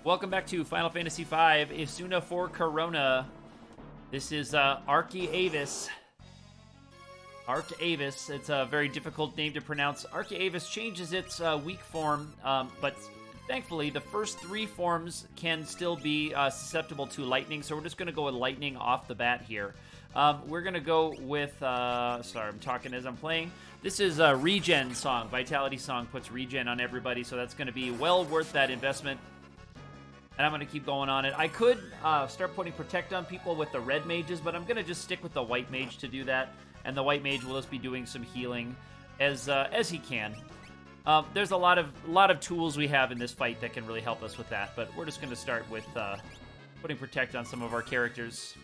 Welcome back to Final Fantasy V, Isuna for Corona. This is ArchaeAvis. ArchaeAvis, it's a very difficult name to pronounce. ArchaeAvis changes its weak form, but thankfully the first three forms can still be susceptible to lightning, so we're just going to go with lightning off the bat here. We're going to go with, sorry, I'm talking as I'm playing. This is a regen song. Vitality song puts regen on everybody, so that's going to be well worth that investment. And I'm going to keep going on it. I could start putting Protect on people with the red mages, but I'm going to just stick with the white mage to do that. And the white mage will just be doing some healing as he can. There's a lot of tools we have in this fight that can really help us with that. But we're just going to start with putting Protect on some of our characters.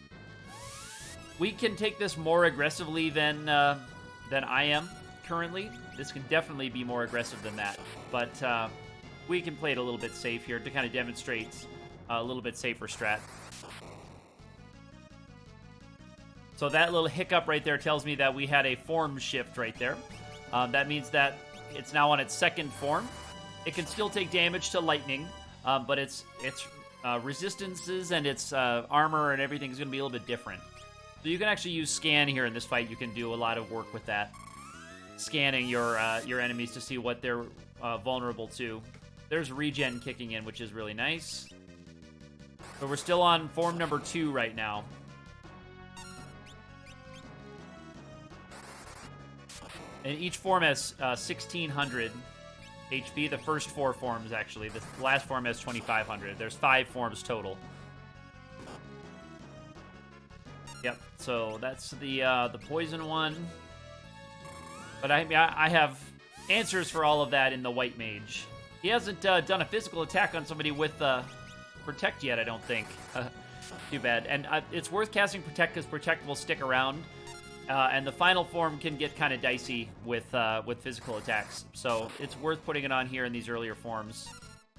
We can take this more aggressively than I am currently. This can definitely be more aggressive than that. But we can play it a little bit safe here to kind of demonstrate a little bit safer strat. So that little hiccup right there tells me that we had a form shift right there. That means that it's now on its second form. It can still take damage to lightning, but its resistances and its armor and everything is going to be a little bit different. So you can actually use scan here in this fight. You can do a lot of work with that, scanning your enemies to see what they're vulnerable to. There's regen kicking in, which is really nice. But we're still on form number 2 right now. And each form has 1,600 HP. The first 4 forms, actually. The last form has 2,500. There's 5 forms total. Yep, so that's the poison one. But I have answers for all of that in the white mage. He hasn't done a physical attack on somebody with Protect yet, I don't think. Too bad. And it's worth casting Protect because Protect will stick around. And the final form can get kind of dicey with physical attacks. So it's worth putting it on here in these earlier forms.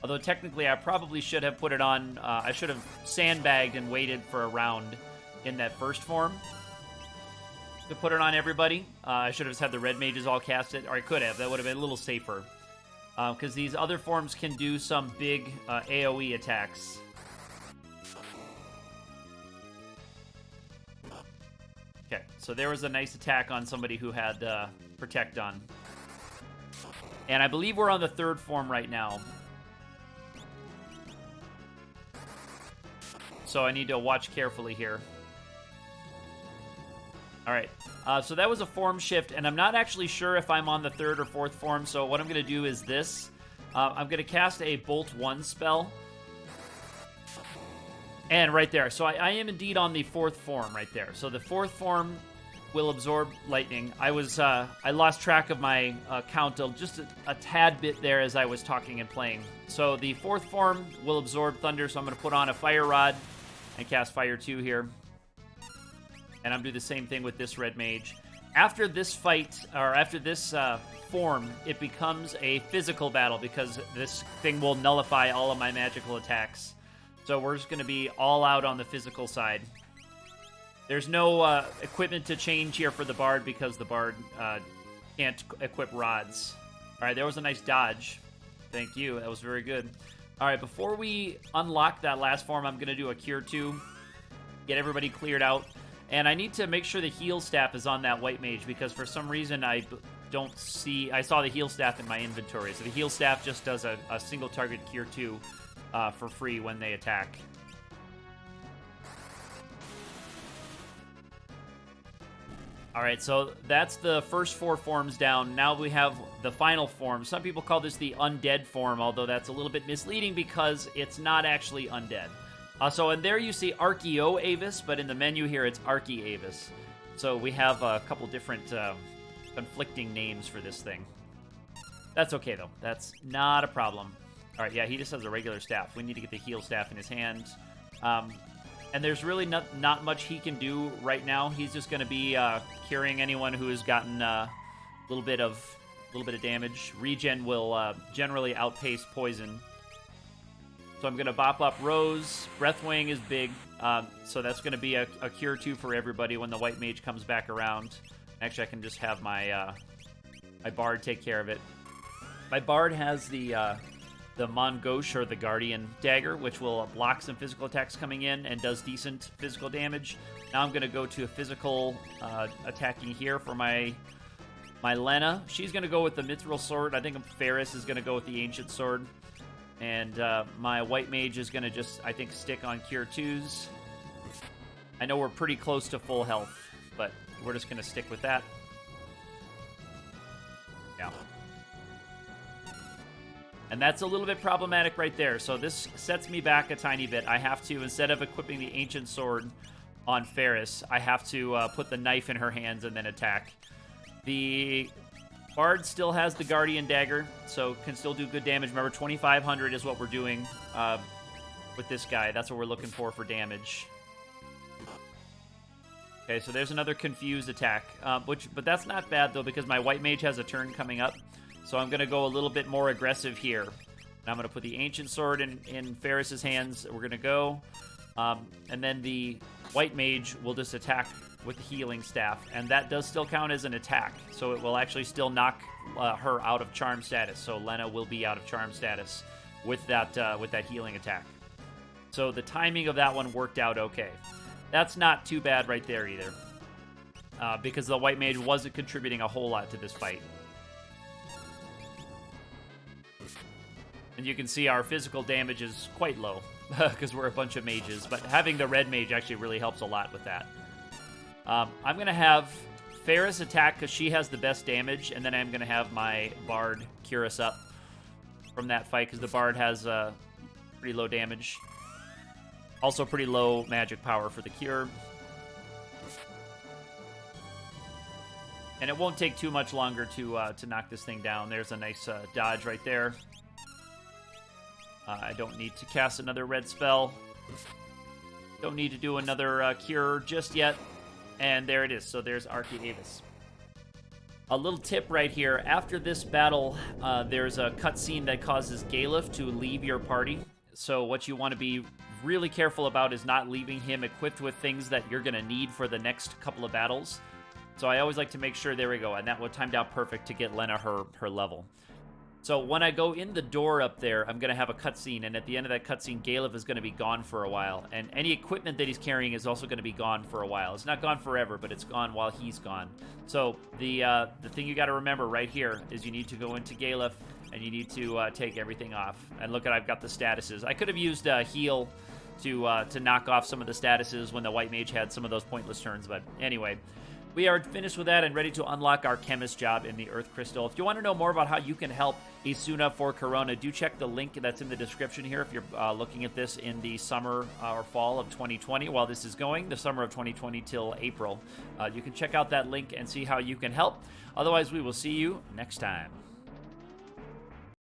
Although technically I probably should have put it on... I should have sandbagged and waited for a round in that first form to put it on everybody. I should have just had the red mages all cast it. Or I could have. That would have been a little safer. Because these other forms can do some big AoE attacks. Okay, so there was a nice attack on somebody who had Protect on. And I believe we're on the third form right now. So I need to watch carefully here. Alright, so that was a form shift, and I'm not actually sure if I'm on the third or fourth form, so what I'm going to do is this. I'm going to cast a Bolt 1 spell. And right there, so I am indeed on the fourth form right there. So the fourth form will absorb lightning. I lost track of my count just a tad bit there as I was talking and playing. So the fourth form will absorb thunder, so I'm going to put on a Fire Rod and cast Fire 2 here. And I'm doing the same thing with this red mage. After this fight, or after this form, it becomes a physical battle because this thing will nullify all of my magical attacks. So we're just going to be all out on the physical side. There's no equipment to change here for the Bard because the Bard can't equip rods. All right, there was a nice dodge. Thank you. That was very good. All right, before we unlock that last form, I'm going to do a Cure 2. Get everybody cleared out. And I need to make sure the heal staff is on that white mage because for some reason I don't see... I saw the heal staff in my inventory. So the heal staff just does a single target Cure 2 for free when they attack. Alright, so that's the first 4 forms down. Now we have the final form. Some people call this the undead form, although that's a little bit misleading because it's not actually undead. So in there you see ArchaeAvis, but in the menu here it's ArchaeAvis. So we have a couple different conflicting names for this thing. That's okay though. That's not a problem. Alright, yeah, he just has a regular staff. We need to get the heal staff in his hand. And there's really not much he can do right now. He's just going to be curing anyone who has gotten a little bit of damage. Regen will generally outpace poison. So I'm going to bop up Rose. Breathwing is big, so that's going to be a Cure 2 for everybody when the white mage comes back around. Actually, I can just have my my Bard take care of it. My Bard has the the Mongosh, or the Guardian Dagger, which will block some physical attacks coming in and does decent physical damage. Now I'm going to go to a physical attacking here for my Lena. She's going to go with the Mithril Sword. I think Ferris is going to go with the Ancient Sword. And my White Mage is going to just, I think, stick on Cure 2s. I know we're pretty close to full health, but we're just going to stick with that. Yeah. And that's a little bit problematic right there. So this sets me back a tiny bit. I have to, instead of equipping the Ancient Sword on Ferris, I have to put the knife in her hands and then attack. The Bard still has the Guardian Dagger, so can still do good damage. Remember, 2,500 is what we're doing with this guy. That's what we're looking for damage. Okay, so there's another confused attack, but that's not bad, though, because my White Mage has a turn coming up. So I'm going to go a little bit more aggressive here. And I'm going to put the Ancient Sword in Ferris's hands. We're going to go. And then the White Mage will just attack with the Healing Staff. And that does still count as an attack. So it will actually still knock her out of Charm status. So Lena will be out of Charm status with that healing attack. So the timing of that one worked out okay. That's not too bad right there either. Because the White Mage wasn't contributing a whole lot to this fight. And you can see our physical damage is quite low because we're a bunch of mages. But having the red mage actually really helps a lot with that. I'm going to have Ferris attack because she has the best damage. And then I'm going to have my Bard cure us up from that fight because the Bard has pretty low damage. Also pretty low magic power for the cure. And it won't take too much longer to knock this thing down. There's a nice dodge right there. I don't need to cast another red spell. Don't need to do another cure just yet. And there it is. So there's ArchaeAvis. A little tip right here. After this battle, there's a cutscene that causes Galef to leave your party. So what you want to be really careful about is not leaving him equipped with things that you're going to need for the next couple of battles. So I always like to make sure, there we go. And that one timed out perfect to get Lena her level. So when I go in the door up there, I'm going to have a cutscene, and at the end of that cutscene, Galef is going to be gone for a while, and any equipment that he's carrying is also going to be gone for a while. It's not gone forever, but it's gone while he's gone. So the thing you got to remember right here is you need to go into Galef, and you need to take everything off. And look at, I've got the statuses. I could have used heal to knock off some of the statuses when the White Mage had some of those pointless turns, but anyway. We are finished with that and ready to unlock our chemist job in the Earth Crystal. If you want to know more about how you can help Isuna for Corona, do check the link that's in the description here if you're looking at this in the summer or fall of 2020 while this is going, the summer of 2020 till April. You can check out that link and see how you can help. Otherwise, we will see you next time.